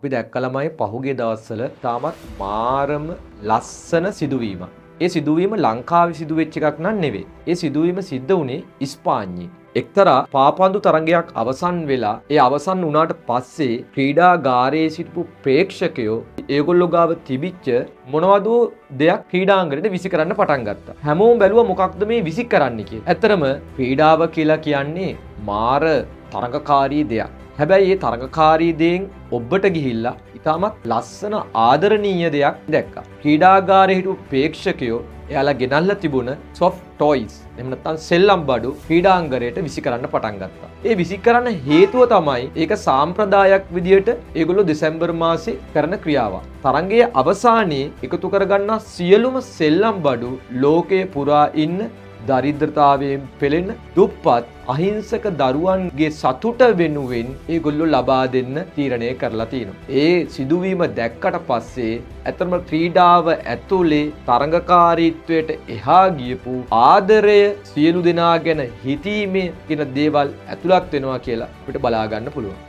අපි දැක්කලමයි පහුගිය දවස්වල තාමත් මාරම ලස්සන සිදුවීමක්. ඒ සිදුවීම ලංකාවේ සිදුවෙච්ච එකක් නන් නෙවෙයි. ඒ සිදුවීම සිද්ධ වුණේ ඉස්පාඤ්ඤේ. එක්තරා පාපන්දු තරඟයක් අවසන් වෙලා ඒ අවසන් වුණාට පස්සේ ක්‍රීඩාගාරයේ සිටපු ප්‍රේක්ෂකයෝ ඒගොල්ලෝ ගාව තිබිච්ච මොනවද දෙයක් ක්‍රීඩාංගණයට විසි කරන්න පටන් ගත්තා. හැමෝම බැලුවා මොකක්ද මේ විසි කරන්න කියලා. ඇත්තරම ක්‍රීඩාව කියලා කියන්නේ මාර තරඟකාරී දෙයක්. හැබැයි මේ තරඟකාරී දේෙන් ඔබට ගිහිල්ලා ඉතාමත් ලස්සන ආදරණීය දෙයක් දැක්කා. ක්‍රීඩාගාරයේ හිටපු ප්‍රේක්ෂකයෝ එයාලා ගෙනල්ලා තිබුණ soft toys එහෙම නැත්නම් සෙල්ලම් බඩු ක්‍රීඩාංගණයට විසි කරන්න පටන් ගත්තා. ඒ විසි කරන්න හේතුව තමයි ඒක සාම්ප්‍රදායක් විදියට ඒගොල්ලෝ දෙසැම්බර් මාසේ කරන ක්‍රියාවක්. තරඟයේ අවසානයේ එකතු කරගන්නා සියලුම සෙල්ලම් බඩු ලෝකයේ පුරා ඉන්න දරිද්‍රතාවයෙන් පෙළෙන දුප්පත් අහිංසක දරුවන්ගේ සතුට වෙනුවෙන් ඒගොල්ලෝ ලබා දෙන්න තීරණය කරලා තියෙනවා. ඒ සිදුවීම දැක්කට පස්සේ ඇත්තම ක්‍රීඩාව ඇතුලේ තරඟකාරීත්වයට එහා ගියපු ආදරය සියලු දෙනා ගැන හිතීමේ කියන දේවල් ඇතුළත් වෙනවා කියලා අපිට බලා ගන්න පුළුවන්.